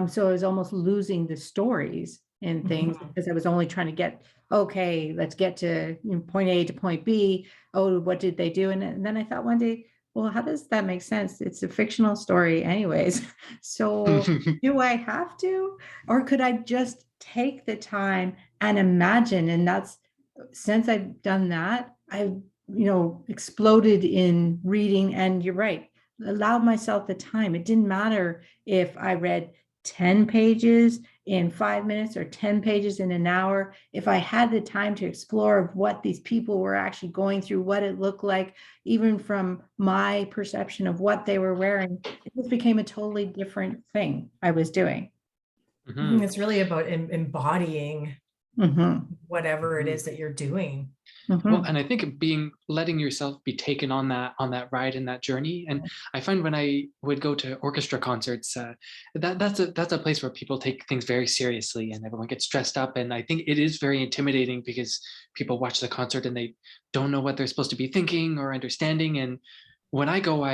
So I was almost losing the stories in things Mhm. because I was only trying to get, okay, let's get to point A to point B. Oh, what did they do? And then I thought one day, well, how does that make sense? It's a fictional story, anyways. So do I have to, or could I just take the time and imagine? And that's, since I've done that, I've, exploded in reading. And you're right, allowed myself the time. It didn't matter if I read 10 pages in 5 minutes or 10 pages in an hour. If I had the time to explore what these people were actually going through, what it looked like, even from my perception of what they were wearing, it just became a totally different thing I was doing. Mhm, It's really about embodying Mhm. whatever it mhm. is that you're doing. Well, Mhm. and I think letting yourself be taken on that ride and that journey. And I find when I would go to orchestra concerts, that's a place where people take things very seriously and everyone gets dressed up. And I think it is very intimidating because people watch the concert and they don't know what they're supposed to be thinking or understanding. And when I go,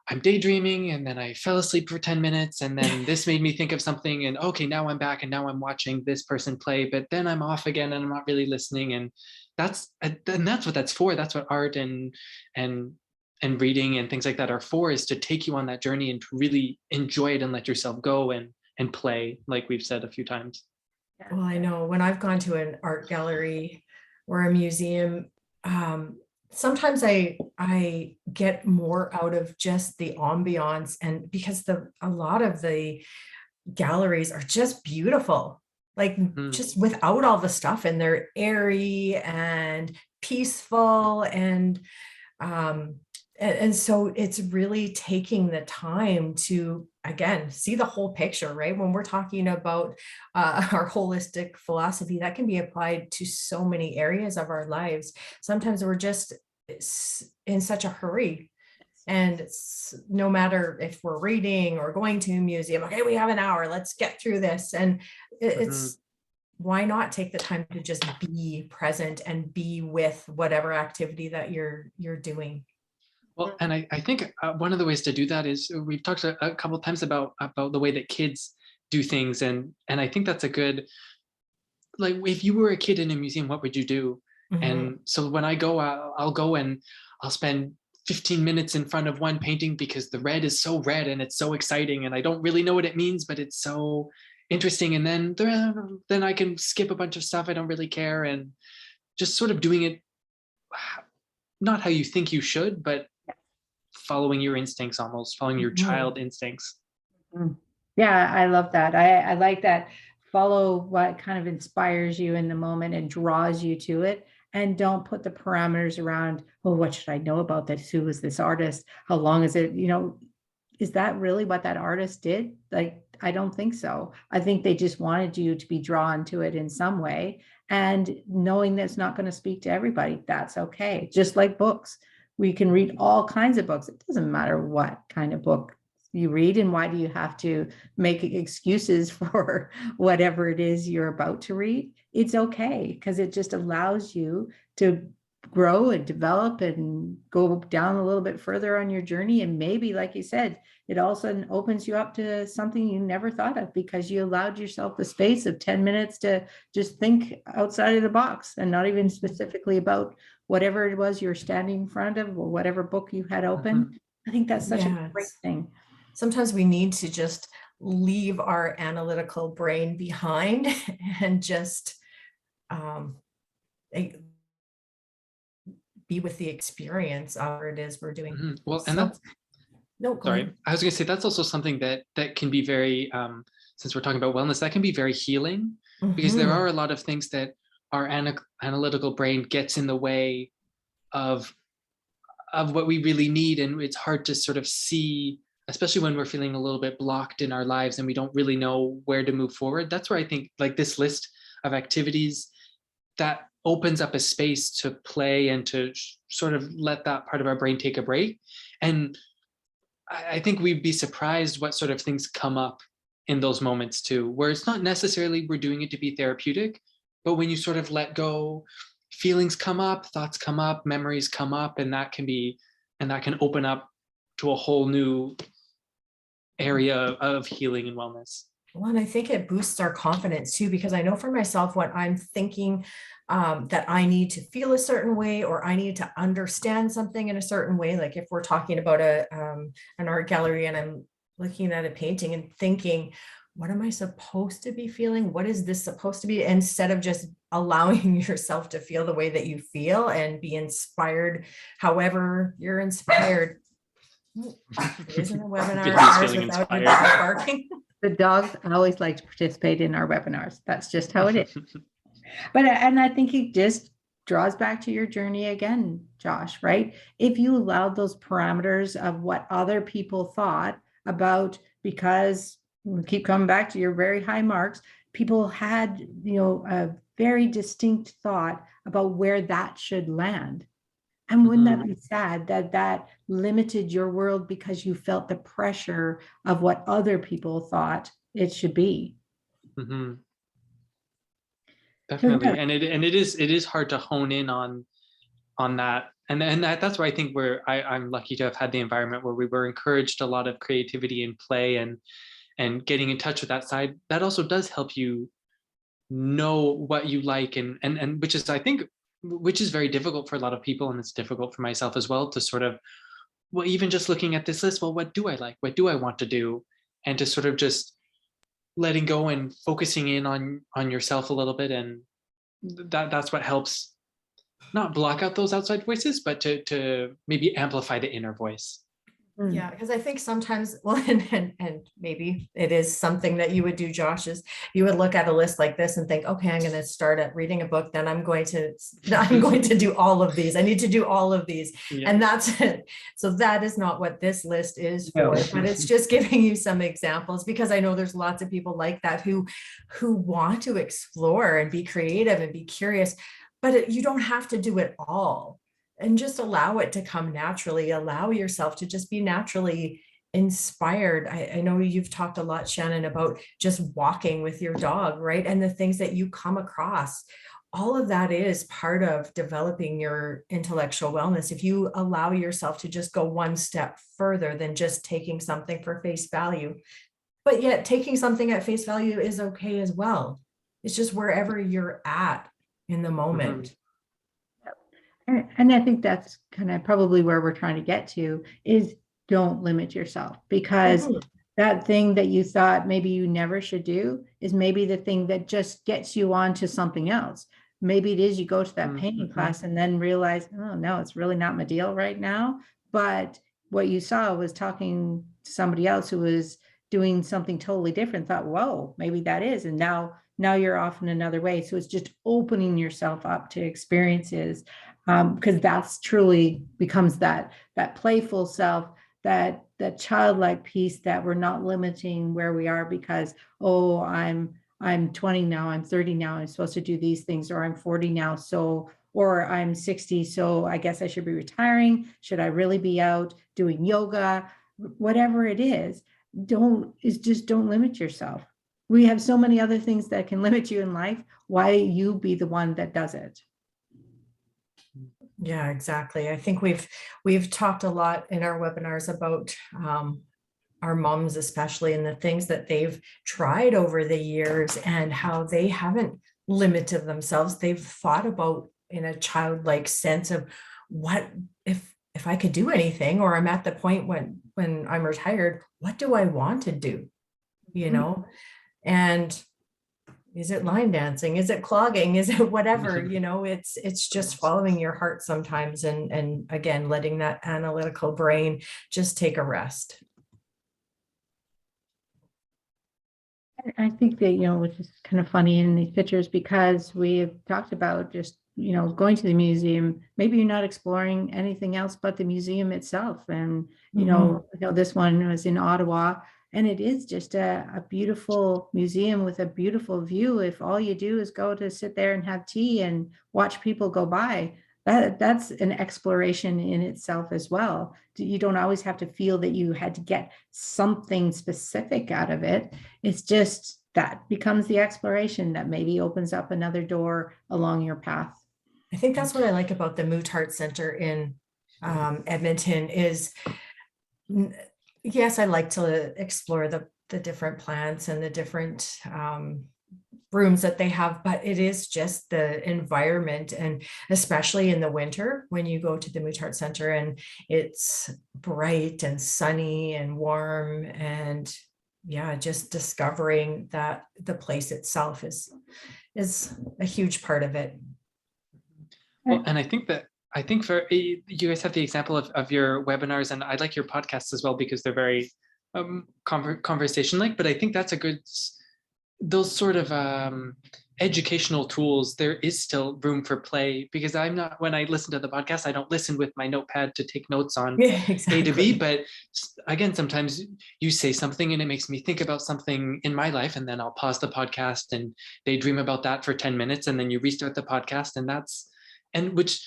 I'm daydreaming and then I fell asleep for 10 minutes and then this made me think of something and okay, now I'm back and now I'm watching this person play, but then I'm off again and I'm not really listening. And that's what that's for. That's what art and and reading and things like that are for, is to take you on that journey and to really enjoy it and let yourself go and play, like we've said a few times. Well, I know when I've gone to an art gallery or a museum, um, sometimes I get more out of just the ambiance, and because a lot of the galleries are just beautiful, like Mhm, just without all the stuff, and they're airy and peaceful, um, and so it's really taking the time to, again, see the whole picture, right? When we're talking about our holistic philosophy, that can be applied to so many areas of our lives. Sometimes we're just in such a hurry, and no matter if we're reading or going to a museum, okay, we have an hour, let's get through this. And mhm. it's, why not take the time to just be present and be with whatever activity that you're doing. Well, and I think one of the ways to do that is we've talked a couple of times about the way that kids do things, and I think that's a good, like, if you were a kid in a museum, what would you do? Mhm. And so when I go, I'll go and I'll spend 15 minutes in front of one painting because the red is so red and it's so exciting and I don't really know what it means, but it's so interesting. And then I can skip a bunch of stuff I don't really care, and just sort of doing it not how you think you should, but following your instincts, almost following your Mhm. child instincts. Mm. Yeah, I love that. I like that. Follow what kind of inspires you in the moment and draws you to it. And don't put the parameters around, well, what should I know about this? Who is this artist? How long is it? Is that really what that artist did? Like, I don't think so. I think they just wanted you to be drawn to it in some way. And knowing that it's not going to speak to everybody, that's okay. Just like books, we can read all kinds of books. It doesn't matter what kind of book you read, and why do you have to make excuses for whatever it is you're about to read? It's okay, because it just allows you to grow and develop and go down a little bit further on your journey. And maybe, like you said, it also opens you up to something you never thought of because you allowed yourself the space of 10 minutes to just think outside of the box, and not even specifically about whatever it was you're standing in front of or whatever book you had open. Mhm. I think that's such a great Yes. thing. Sometimes we need to just leave our analytical brain behind and just um, eh, be with the experience of what it is we're doing. Well, and So, that's, no, go sorry, ahead. I was going to say that's also something that can be very, since we're talking about wellness, that can be very healing, because there are Mhm. a lot of things that our analytical brain gets in the way of what we really need, and it's hard to sort of see especially when we're feeling a little bit blocked in our lives and we don't really know where to move forward. That's where I think like this list of activities that opens up a space to play and to sort of let that part of our brain take a break. And I think we'd be surprised what sort of things come up in those moments too, where it's not necessarily we're doing it to be therapeutic, but when you sort of let go, feelings come up, thoughts come up, memories come up, and that can open up to a whole new area of healing and wellness. Well, and I think it boosts our confidence too, because I know for myself, when I'm thinking that I need to feel a certain way, or I need to understand something in a certain way, like if we're talking about an art gallery and I'm looking at a painting and thinking, what am I supposed to be feeling? What is this supposed to be? Instead of just allowing yourself to feel the way that you feel and be inspired, however you're inspired. It isn't a webinar. He's feeling without inspired. a dog barking. The dogs always like to participate in our webinars. That's just how it is. But, and I think it just draws back to your journey again, Josh, right? If you allowed those parameters of what other people thought about, because we keep coming back to your very high marks, people had, a very distinct thought about where that should land. And wouldn't that be sad that that limited your world because you felt the pressure of what other people thought it should be? Mm-hmm. Definitely. So, yeah. And it is hard to hone in on that. And that's why I think I'm lucky to have had the environment where we were encouraged a lot of creativity and play and getting in touch with that side. That also does help you know what you like and which is, I think, which is very difficult for a lot of people, and it's difficult for myself as well, to sort of, well, even just looking at this list, well, what do I like? What do I want to do? And to sort of just letting go and focusing in on yourself a little bit. And that's what helps not block out those outside voices, but to maybe amplify the inner voice. Yeah, because I think sometimes, well, and maybe it is something that you would do, Josh, is you would look at a list like this and think, okay, I'm going to start at reading a book, then I'm going to do all of these. I need to do all of these. Yeah. And that's it. So that is not what this list is for, but it's just giving you some examples, because I know there's lots of people like that who want to explore and be creative and be curious, but you don't have to do it all. And just allow it to come naturally. Allow yourself to just be naturally inspired. I know you've talked a lot, Shannon, about just walking with your dog, right? And the things that you come across. All of that is part of developing your intellectual wellness. If you allow yourself to just go one step further than just taking something for face value, but yet taking something at face value is okay as well. It's just wherever you're at in the moment. Mm-hmm. And I think that's kind of probably where we're trying to get to, is don't limit yourself, because that thing that you thought maybe you never should do is maybe the thing that just gets you on to something else. Maybe it is you go to that painting class and then realize, oh no, it's really not my deal right now. But what you saw was talking to somebody else who was doing something totally different, thought, whoa, maybe that is. And now you're off in another way. So it's just opening yourself up to experiences. Because that's truly becomes that playful self, that childlike piece, that we're not limiting where we are because, oh, I'm 20 now, I'm 30 now, I'm supposed to do these things, or I'm 40 now, so, or I'm 60, so I guess I should be retiring. Should I really be out doing yoga? Whatever it is, just don't limit yourself. We have so many other things that can limit you in life. Why you be the one that does it? Yeah, exactly. I think we've talked a lot in our webinars about our moms, especially, and the things that they've tried over the years and how they haven't limited themselves. They've thought about, in a childlike sense, of what if I could do anything, or I'm at the point when I'm retired, what do I want to do? And is it line dancing? Is it clogging? Is it whatever? It's just following your heart sometimes. And again, letting that analytical brain just take a rest. I think that, which is kind of funny in these pictures, because we've talked about just going to the museum, maybe you're not exploring anything else but the museum itself. And, this one was in Ottawa, and it is just a beautiful museum with a beautiful view. If all you do is go to sit there and have tea and watch people go by, that's an exploration in itself as well. You don't always have to feel that you had to get something specific out of it. It's just that becomes the exploration that maybe opens up another door along your path. I think that's what I like about the Moot Heart Center in Edmonton is, yes, I like to explore the different plants and the different rooms that they have, but it is just the environment, and especially in the winter when you go to the Moot Heart Center and it's bright and sunny and warm, and yeah, just discovering that the place itself is a huge part of it. Well, and I think for you guys have the example of your webinars, and I like your podcasts as well because they're very conversation-like, but I think that's a good, those sort of educational tools, there is still room for play, because when I listen to the podcast, I don't listen with my notepad to take notes on Exactly. A to B, but again, sometimes you say something and it makes me think about something in my life, and then I'll pause the podcast and daydream about that for 10 minutes, and then you restart the podcast, and which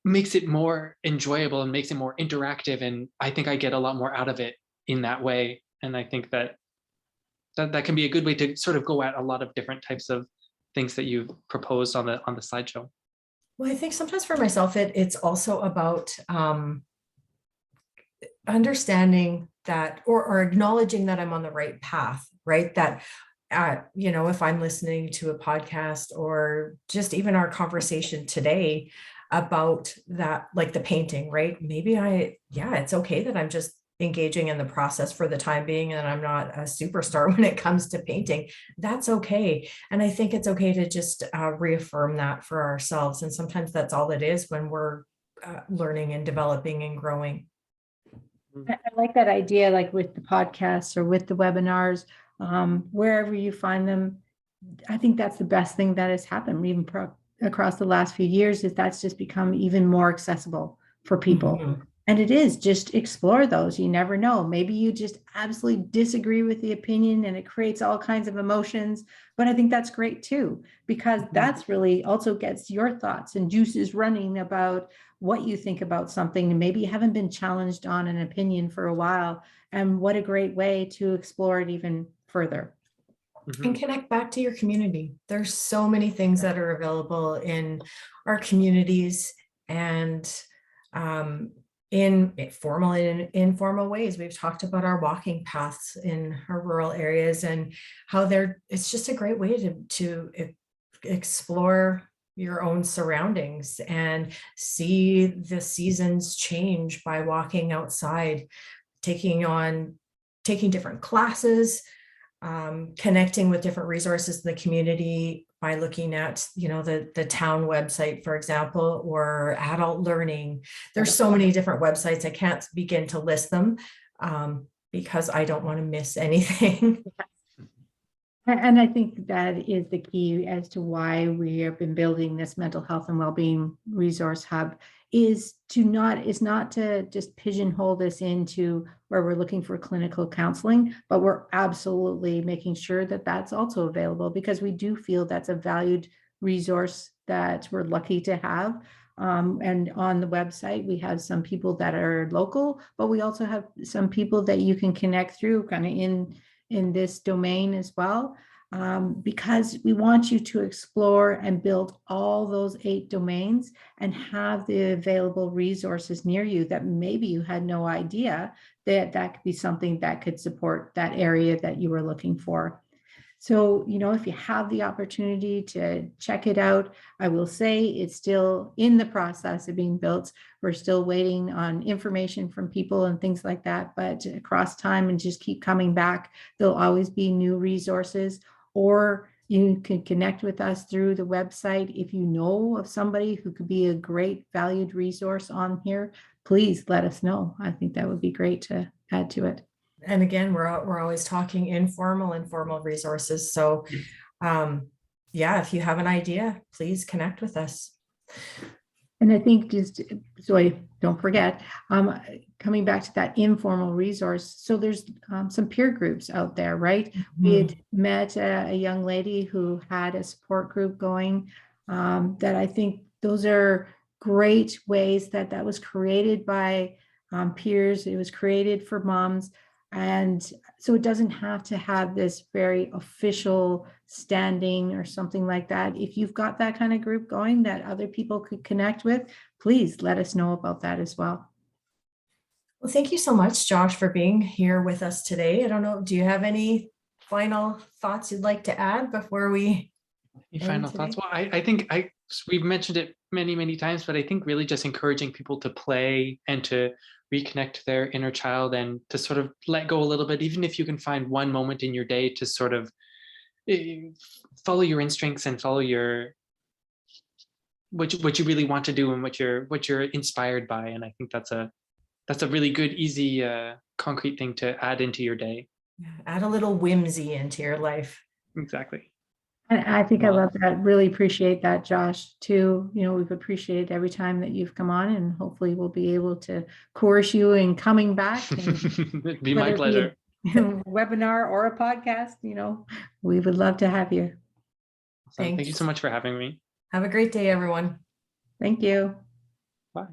makes it more enjoyable and makes it more interactive. And I think I get a lot more out of it in that way. And I think that can be a good way to sort of go at a lot of different types of things that you've proposed on the slideshow. Well, I think sometimes for myself, it's also about understanding that, or acknowledging that I'm on the right path, right? That, if I'm listening to a podcast or just even our conversation today about that, like the painting, right? Maybe it's okay that I'm just engaging in the process for the time being, and I'm not a superstar when it comes to painting. That's okay. And I think it's okay to just reaffirm that for ourselves. And sometimes that's all it is when we're learning and developing and growing. I like that idea, like with the podcasts or with the webinars, wherever you find them. I think that's the best thing that has happened even across the last few years, is that's just become even more accessible for people. Mm-hmm. And it is, just explore those. You never know. Maybe you just absolutely disagree with the opinion and it creates all kinds of emotions. But I think that's great too, because that's really also gets your thoughts and juices running about what you think about something. And maybe you haven't been challenged on an opinion for a while. And what a great way to explore it even further. And connect back to your community. There's so many things that are available in our communities, and in formal and informal ways. We've talked about our walking paths in our rural areas and how it's just a great way to explore your own surroundings and see the seasons change by walking outside, taking different classes, connecting with different resources in the community by looking at, the town website, for example, or adult learning. There's so many different websites. I can't begin to list them because I don't want to miss anything. And I think that is the key as to why we have been building this mental health and wellbeing resource hub, is not to just pigeonhole this into where we're looking for clinical counseling, but we're absolutely making sure that that's also available, because we do feel that's a valued resource that we're lucky to have. And on the website, we have some people that are local, but we also have some people that you can connect through kind of in this domain as well, because we want you to explore and build all those 8 domains and have the available resources near you that maybe you had no idea that could be something that could support that area that you were looking for. So, if you have the opportunity to check it out, I will say it's still in the process of being built. We're still waiting on information from people and things like that, but across time and just keep coming back, there'll always be new resources, or you can connect with us through the website. If you know of somebody who could be a great valued resource on here, please let us know. I think that would be great to add to it. And again, we're always talking informal resources. So, yeah, if you have an idea, please connect with us. And I think just, don't forget, coming back to that informal resource. So there's some peer groups out there, right? We had met a young lady who had a support group going, that I think those are great ways that was created by peers. It was created for moms. And so it doesn't have to have this very official standing or something like that. If you've got that kind of group going that other people could connect with, please let us know about that as well. Well, thank you so much, Josh, for being here with us today. I don't know, do you have any final thoughts you'd like to add before we Any end final thoughts? today? Well, I think we've mentioned it many times, but I think really just encouraging people to play and to reconnect to their inner child and to sort of let go a little bit, even if you can find one moment in your day to sort of follow your instincts and follow your what you really want to do and what you're inspired by. And I think that's a really good, easy, concrete thing to add into your day. Add a little whimsy into your life. Exactly. And I think I love that. Really appreciate that, Josh, too. We've appreciated every time that you've come on, and hopefully we'll be able to coerce you in coming back. It'd be my pleasure. Webinar or a podcast, we would love to have you. Thank you so much for having me. Have a great day, everyone. Thank you. Bye.